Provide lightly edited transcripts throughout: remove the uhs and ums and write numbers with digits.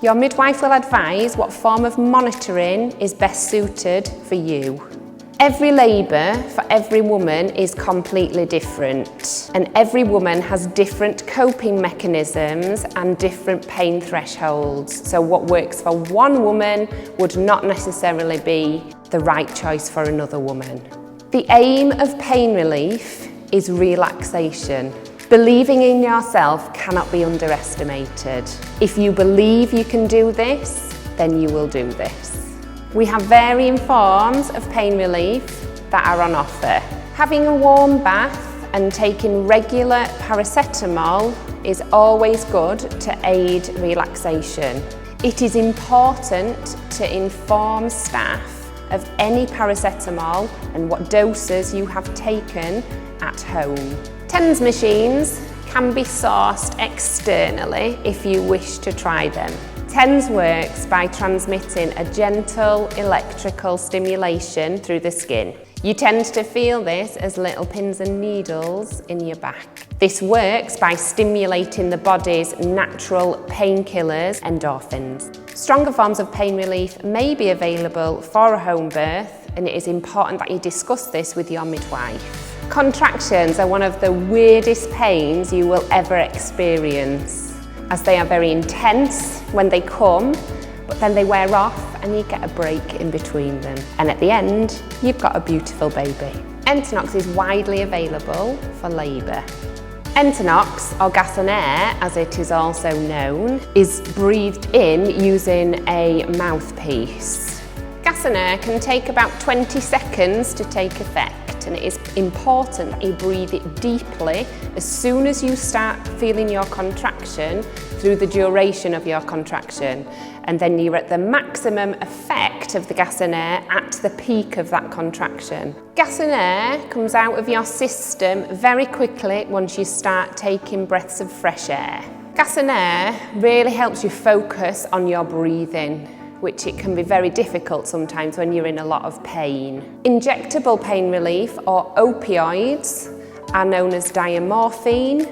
Your midwife will advise what form of monitoring is best suited for you. Every labour for every woman is completely different, and every woman has different coping mechanisms and different pain thresholds. So what works for one woman would not necessarily be the right choice for another woman. The aim of pain relief is relaxation. Believing in yourself cannot be underestimated. If you believe you can do this, then you will do this. We have varying forms of pain relief that are on offer. Having a warm bath and taking regular paracetamol is always good to aid relaxation. It is important to inform staff of any paracetamol and what doses you have taken at home. TENS machines can be sourced externally if you wish to try them. TENS works by transmitting a gentle electrical stimulation through the skin. You tend to feel this as little pins and needles in your back. This works by stimulating the body's natural painkillers, endorphins. Stronger forms of pain relief may be available for a home birth, and it is important that you discuss this with your midwife. Contractions are one of the weirdest pains you will ever experience, as they are very intense when they come, but then they wear off and you get a break in between them. And at the end, you've got a beautiful baby. Entonox is widely available for labour. Entonox, or gas and air as it is also known, is breathed in using a mouthpiece. Gas and air can take about 20 seconds to take effect, and it is important that you breathe it deeply as soon as you start feeling your contraction through the duration of your contraction, and then you're at the maximum effect of the gas and air at the peak of that contraction. Gas and air comes out of your system very quickly once you start taking breaths of fresh air. Gas and air really helps you focus on your breathing, which it can be very difficult sometimes when you're in a lot of pain. Injectable pain relief, or opioids, are known as diamorphone,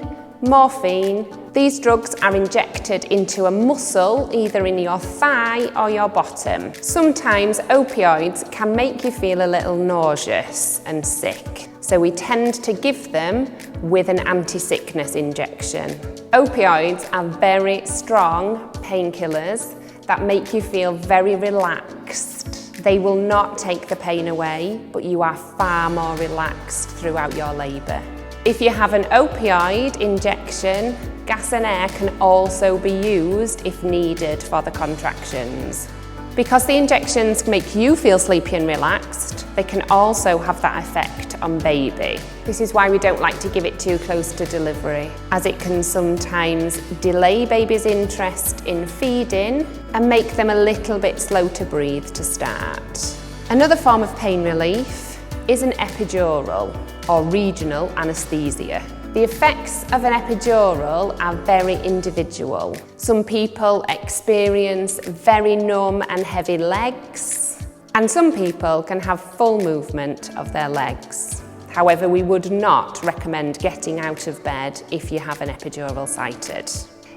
morphine. These drugs are injected into a muscle, either in your thigh or your bottom. Sometimes opioids can make you feel a little nauseous and sick, so we tend to give them with an anti-sickness injection. Opioids are very strong painkillers that make you feel very relaxed. They will not take the pain away, but you are far more relaxed throughout your labour. If you have an opioid injection, gas and air can also be used if needed for the contractions. Because the injections make you feel sleepy and relaxed, they can also have that effect on baby. This is why we don't like to give it too close to delivery, as it can sometimes delay baby's interest in feeding and make them a little bit slow to breathe to start. Another form of pain relief is an epidural, or regional anaesthesia. The effects of an epidural are very individual. Some people experience very numb and heavy legs, and some people can have full movement of their legs. However, we would not recommend getting out of bed if you have an epidural sited.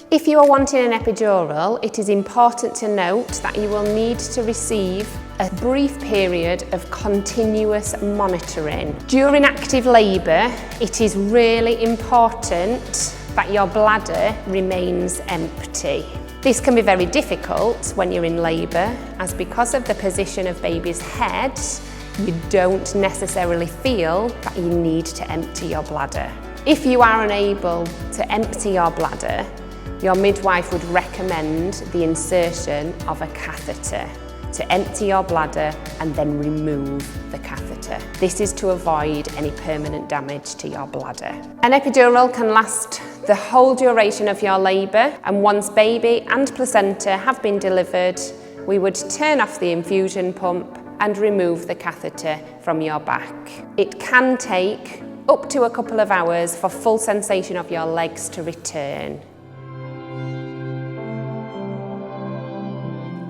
If you are wanting an epidural, it is important to note that you will need to receive a brief period of continuous monitoring. During active labour, it is really important that your bladder remains empty. This can be very difficult when you're in labour, as because of the position of baby's head, you don't necessarily feel that you need to empty your bladder. If you are unable to empty your bladder, your midwife would recommend the insertion of a catheter to empty your bladder and then remove the catheter. This is to avoid any permanent damage to your bladder. An epidural can last the whole duration of your labour, and once baby and placenta have been delivered, we would turn off the infusion pump and remove the catheter from your back. It can take up to a couple of hours for full sensation of your legs to return.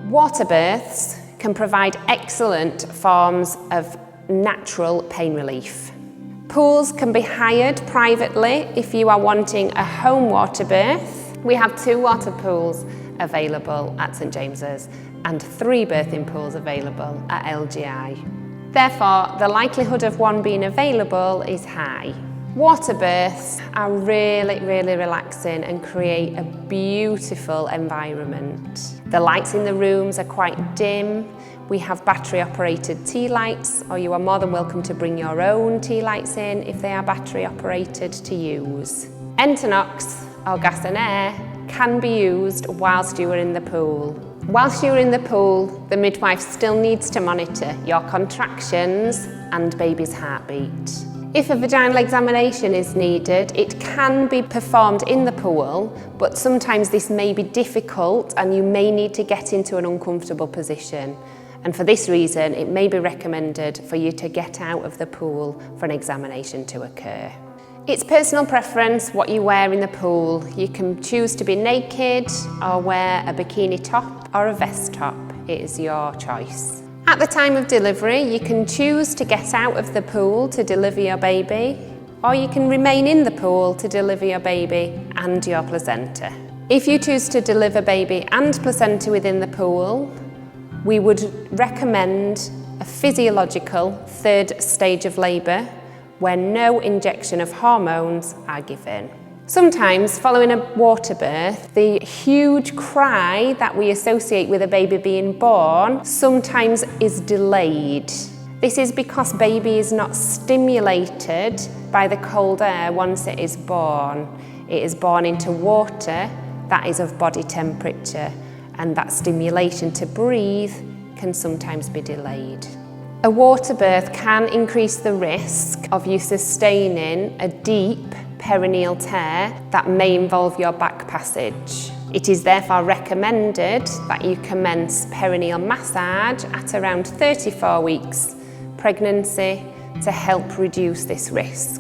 Water births can provide excellent forms of natural pain relief. Pools can be hired privately if you are wanting a home water birth. We have 2 water pools available at St James's and 3 birthing pools available at LGI. Therefore, the likelihood of one being available is high. Water births are really relaxing and create a beautiful environment. The lights in the rooms are quite dim. We have battery operated tea lights, or you are more than welcome to bring your own tea lights in if they are battery operated to use. Entonox, or gas and air, can be used whilst you are in the pool. Whilst you're in the pool, the midwife still needs to monitor your contractions and baby's heartbeat. If a vaginal examination is needed, it can be performed in the pool, but sometimes this may be difficult and you may need to get into an uncomfortable position. And for this reason, it may be recommended for you to get out of the pool for an examination to occur. It's personal preference what you wear in the pool. You can choose to be naked or wear a bikini top or a vest top. It is your choice. At the time of delivery, you can choose to get out of the pool to deliver your baby, or you can remain in the pool to deliver your baby and your placenta. If you choose to deliver baby and placenta within the pool, we would recommend a physiological 3rd stage of labour where no injection of hormones are given. Sometimes, following a water birth, the huge cry that we associate with a baby being born sometimes is delayed. This is because baby is not stimulated by the cold air once it is born. It is born into water that is of body temperature, and that stimulation to breathe can sometimes be delayed. A water birth can increase the risk of you sustaining a deep perineal tear that may involve your back passage. It is therefore recommended that you commence perineal massage at around 34 weeks pregnancy to help reduce this risk.